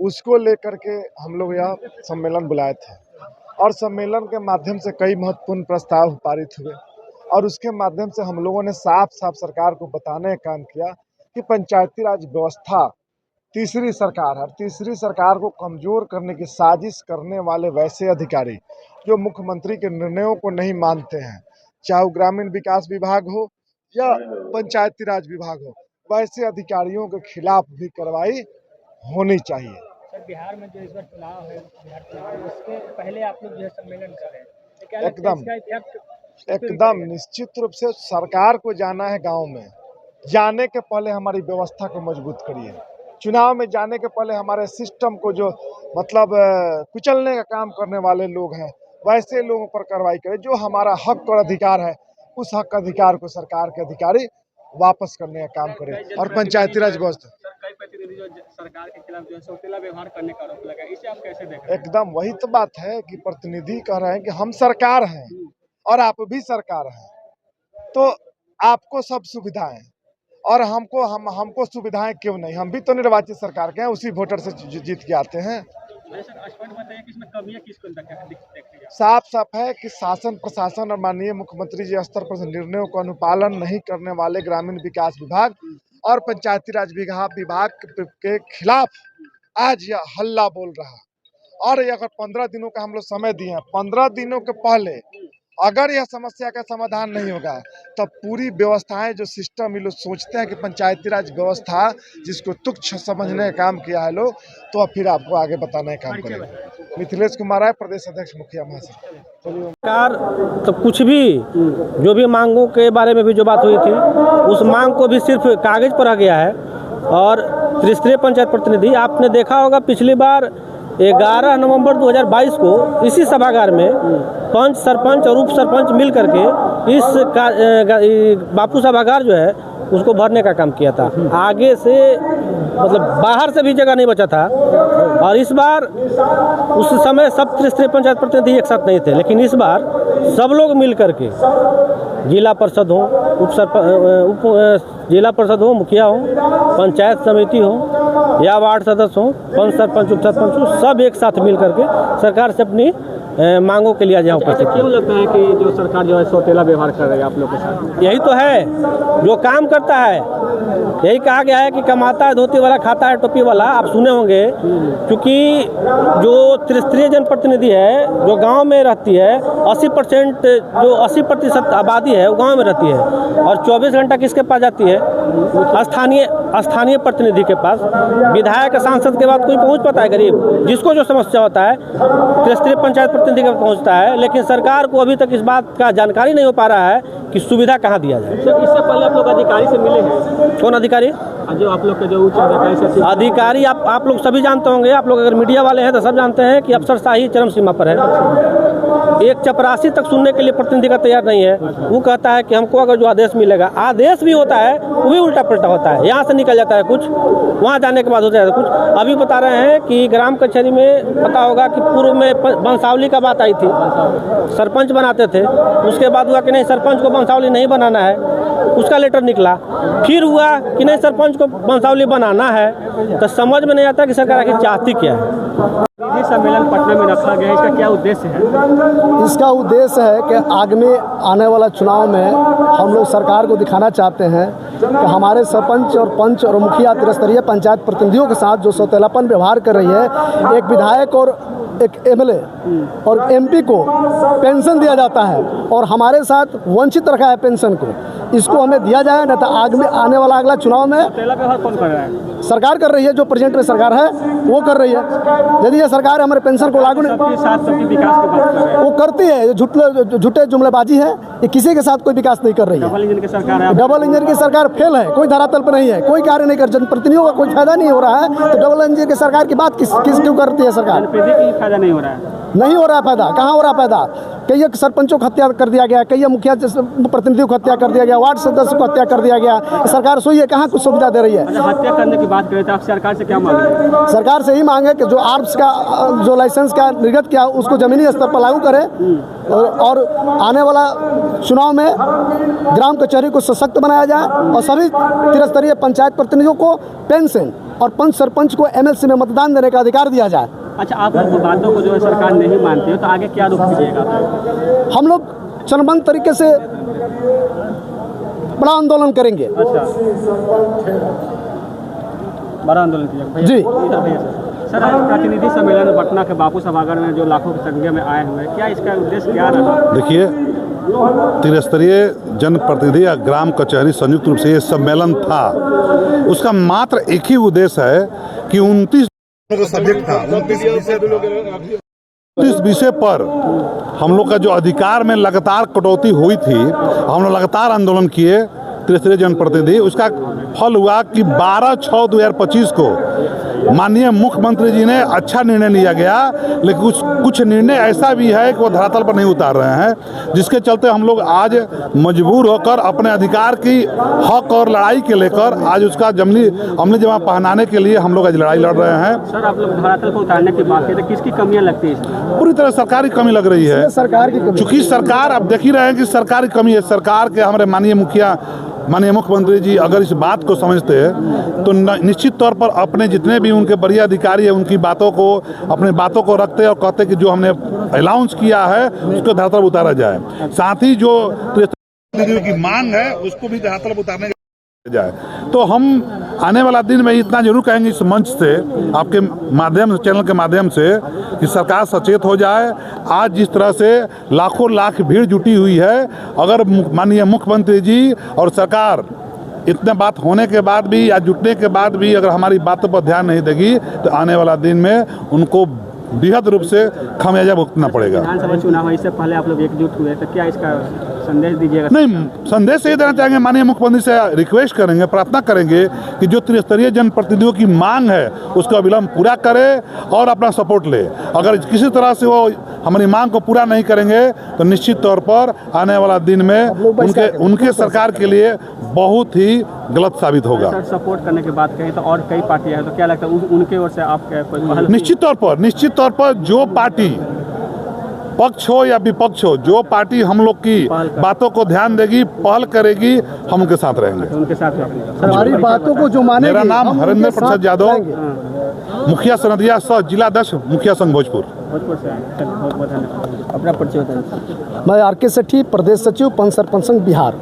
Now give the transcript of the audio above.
उसको लेकर के हम लोग यह सम्मेलन बुलाए थे और सम्मेलन के माध्यम से कई महत्वपूर्ण प्रस्ताव पारित हुए और उसके माध्यम से हम लोगों ने साफ साफ सरकार को बताने का काम किया कि पंचायती राज व्यवस्था तीसरी सरकार है। तीसरी सरकार को कमजोर करने की साजिश करने वाले वैसे अधिकारी जो मुख्यमंत्री के निर्णयों को नहीं मानते हैं, चाहे वो ग्रामीण विकास विभाग हो या पंचायती राज विभाग हो, वैसे अधिकारियों के खिलाफ भी कार्रवाई होनी चाहिए। सर, बिहार में जो इस बार चुनाव है, बिहार चुनाव उसके पहले आप लोग जो है सम्मेलन कर रहे हैं, तो क्या लगता है इसका इफेक्ट एकदम निश्चित रूप से सरकार को जाना है गांव में, जाने के पहले हमारी व्यवस्था को मजबूत करिए। चुनाव में जाने के पहले हमारे सिस्टम को जो मतलब कुचलने का काम करने वाले लोग हैं, वैसे लोगों पर कार्रवाई करें। जो हमारा हक और अधिकार है, उस हक अधिकार को सरकार के अधिकारी वापस करने का काम करें। और पंचायती राज व्यवस्था कई प्रतिनिधि जो सरकार के खिलाफ जो है सौतेला व्यवहार करने का आरोप लगा, इसे आप कैसे देख रहे हैं? एकदम वही तो बात है कि प्रतिनिधि कह रहे हैं कि हम सरकार हैं और आप भी सरकार हैं, तो आपको सब सुविधाएं और हमको सुविधाएं क्यों नहीं? हम भी तो निर्वाचित सरकार के हैं, उसी वोटर से जीत के आते हैं। साफ साफ है कि शासन प्रशासन और माननीय मुख्यमंत्री जी स्तर पर निर्णयों का अनुपालन नहीं करने वाले ग्रामीण विकास विभाग और पंचायती राज विभाग के खिलाफ आज यह हल्ला बोल रहा। और अगर 15 दिनों का हम लोग समय दिए हैं, 15 दिनों के पहले अगर यह समस्या का समाधान नहीं होगा तो पूरी व्यवस्थाएं जो सिस्टम ये लोग सोचते हैं कि पंचायती राज व्यवस्था जिसको तुच्छ समझने का काम किया है लोग, तो अब फिर आपको आगे बताने का काम करेगा। मिथिलेश कुमार राय, प्रदेश अध्यक्ष मुखिया महासचिव। सरकार तो कुछ भी जो भी मांगों के बारे में भी जो बात हुई थी, उस मांग को भी सिर्फ कागज पर आ गया है। और त्रिस्तरीय पंचायत प्रतिनिधि आपने देखा होगा, पिछली बार 11 नवंबर 2022 को इसी सभागार में पंच, सरपंच और उप सरपंच मिल करके इस बापू सभागार जो है उसको भरने का काम किया था। आगे से मतलब बाहर से भी जगह नहीं बचा था। और इस बार उस समय सब त्रिस्तरीय पंचायत प्रतिनिधि एक साथ नहीं थे, लेकिन इस बार सब लोग मिल करके जिला परिषद हो, जिला परिषद हो, मुखिया हो, पंचायत समिति हो या वार्ड सदस्य हो, पंच, सरपंच, उप सरपंच हो, सब एक साथ मिल करके सरकार से अपनी मांगों के लिए आज यहाँ उपस्थित। क्यों लगता है कि जो सरकार जो है सौतेला व्यवहार कर रही है आप लोग के साथ? यही तो है, जो काम करता है, यही कहा गया है कि कमाता है धोती वाला, खाता है टोपी वाला। आप सुने होंगे, क्योंकि जो त्रिस्तरीय जनप्रतिनिधि है जो गांव में रहती है, 80% आबादी है वो गांव में रहती है और 24 घंटा किसके पास जाती है? स्थानीय प्रतिनिधि के पास। विधायक सांसद के बाद कोई पहुंच पाता है? गरीब जिसको जो समस्या होता है त्रिस्तरीय पंचायत प्रतिनिधि के पहुंचता है। लेकिन सरकार को अभी तक इस बात का जानकारी नहीं हो पा रहा है कि सुविधा कहाँ दिया जाए। इससे पहले आप लोग अधिकारी से मिले हैं? कौन अधिकारी? जो आप लोग के जो उच्च अधिकारी आप लोग सभी जानते होंगे। आप लोग अगर मीडिया वाले हैं तो सब जानते हैं कि अफसरशाही चरम सीमा पर है। एक चपरासी तक सुनने के लिए प्रतिनिधि का तैयार नहीं है। वो कहता है कि हमको अगर जो आदेश मिलेगा, आदेश भी होता है वो भी उल्टा पलटा होता है। यहाँ से निकल जाता है कुछ, वहाँ जाने के बाद हो जाता है कुछ। अभी बता रहे हैं कि ग्राम कचहरी में पता होगा कि पूर्व में वंशावली का बात आई थी, सरपंच बनाते थे, उसके बाद हुआ कि नहीं सरपंच को वंशावली नहीं बनाना है, उसका लेटर निकला। फिर हुआ कि नहीं सरपंच को वंशावली बनाना है। तो समझ में नहीं आता कि सरकार आखिर चाहती क्या है। सम्मेलन पटना में रखा गया, इसका क्या उद्देश्य है? इसका उद्देश्य है कि आगामी आने वाला चुनाव में हम लोग सरकार को दिखाना चाहते हैं कि हमारे सरपंच और पंच और मुखिया त्रिस्तरीय पंचायत प्रतिनिधियों के साथ जो सौतेलापन व्यवहार कर रही है, एक विधायक और एक एमएलए और एमपी को पेंशन दिया जाता है और हमारे साथ वंचित रखा है पेंशन को, इसको हमें दिया जाए। नहीं तो आने वाला अगला चुनाव में कौन कर रहा है? सरकार कर रही है, जो प्रेजेंट में सरकार है वो कर रही है। यदि ये सरकार हमारे पेंशन को लागू सबके साथ सबके विकास की बात कर रहे हैं, वो करती है, झूठे जुमलेबाजी है, ये किसी के साथ कोई विकास नहीं कर रही है। डबल इंजन की सरकार है। डबल इंजन की सरकार फेल है, कोई धरातल पर नहीं है, कोई कार्य नहीं कर, जनप्रतिनिधियों का कोई फायदा नहीं हो रहा है। तो डबल इंजन की सरकार की बात किस क्यों करती है सरकार? फायदा नहीं हो रहा है, नहीं हो रहा है फायदा। कहाँ हो रहा है फायदा? कई सरपंचों को हत्या कर दिया गया, कई मुखिया प्रतिनिधियों को हत्या कर दिया गया, वार्ड सदस्य को हत्या कर दिया गया। सरकार सोई है, कहाँ कुछ सुविधा दे रही है? हत्या करने की बात करें तो आप सरकार से क्या मांग रहे हैं? सरकार से ही मांगे कि जो आर्म्स का जो लाइसेंस का निर्गत किया उसको जमीनी स्तर पर लागू करे और आने वाला चुनाव में ग्राम कचहरी को सशक्त बनाया जाए और सभी त्रिस्तरीय पंचायत प्रतिनिधियों को पेंशन और पंच सरपंच को MLC में मतदान देने का अधिकार दिया जाए। अच्छा, आप लोग बातों को जो है सरकार नहीं मानती है तो आगे क्या रुख कीजिएगा? हम लोग चरणबद्ध तरीके से बड़ा आंदोलन करेंगे। अच्छा, बड़ा आंदोलन कीजिएगा जी। इधर भैया सर, आज प्रतिनिधि सम्मेलन पटना के बापू सभागार में जो लाखों की संख्या में आए हुए हैं, क्या इसका उद्देश्य क्या रहा? देखिए, त्रिस्तरीय जनप्रतिनिधि या ग्राम कचहरी संयुक्त रूप से ये सम्मेलन था। उसका मात्र एक ही उद्देश्य है कि 29 सब्जेक्ट था, 29 विषय पर हम लोग का जो अधिकार में लगातार कटौती हुई थी, हम लोग लगातार आंदोलन किए त्रिस्तरीय जनप्रतिनिधि। उसका फल हुआ कि 12/6/2025 को माननीय मुख्यमंत्री जी ने अच्छा निर्णय लिया गया, लेकिन कुछ निर्णय ऐसा भी है कि वो धरातल पर नहीं उतार रहे हैं, जिसके चलते हम लोग आज मजबूर होकर अपने अधिकार की हक और लड़ाई के लेकर आज उसका अमली जमा पहनाने के लिए हम लोग आज लड़ाई लड़ रहे हैं। सर, आप लोग धरातल पर उतारने की बात है, किसकी कमियां लगती है? पूरी तरह सरकारी कमी लग रही है, सरकार की कमी। चूंकि सरकार, अब देख ही रहे हैं कि सरकारी कमी है। सरकार के हमारे माननीय मुख्यमंत्री जी अगर इस बात को समझते हैं तो निश्चित तौर पर अपने जितने भी उनके बड़े अधिकारी है उनकी बातों को, अपने बातों को रखते और कहते कि जो हमने अनाउंस किया है उसको धरातल पर उतारा जाए। साथ ही जो की मांग है उसको भी धरातल पर उतारने जाए। तो हम आने वाला दिन में इतना जरूर कहेंगे इस मंच से, आपके माध्यम से, चैनल के माध्यम से, कि सरकार सचेत हो जाए। आज जिस तरह से लाखों लाख भीड़ जुटी हुई है, अगर माननीय मुख्यमंत्री जी और सरकार इतने बात होने के बाद भी या जुटने के बाद भी अगर हमारी बातों पर ध्यान नहीं देगी तो आने वाला दिन में उनको बृहद रूप से खामियाजा भुगतना पड़ेगा। विधानसभा चुनाव है, इससे पहले आप लोग एकजुट हुए, तो क्या इसका संदेश दीजिएगा? नहीं, संदेश ये देना चाहेंगे, माननीय मुख्यमंत्री से रिक्वेस्ट करेंगे, प्रार्थना करेंगे कि जो त्रिस्तरीय जनप्रतिनिधियों की मांग है उसको अविलंब पूरा करे और अपना सपोर्ट ले। अगर किसी तरह से वो हमारी मांग को पूरा नहीं करेंगे तो निश्चित तौर पर आने वाला दिन में उनके सरकार के लिए बहुत ही गलत साबित होगा। सर, सपोर्ट करने की बात कहें तो और कई पार्टियां हैं, तो क्या लगता है उनके ओर से आप कोई पहल? निश्चित तौर पर जो पार्टी, पक्ष हो या विपक्ष हो, जो पार्टी हम लोग की बातों को ध्यान देगी, पहल करेगी, हम उनके साथ रहेंगे। उनके साथ हमारी बातों को जो माने। मेरा नाम हरेंद्र प्रसाद यादव, मुखिया सनदिया सह जिलाध्यक्ष मुखिया संघ भोजपुर से बहुत बहुत धन्यवाद। अपना परिचय बताइए। मैं RK सेठी, प्रदेश सचिव पंच सरपंच संघ बिहार।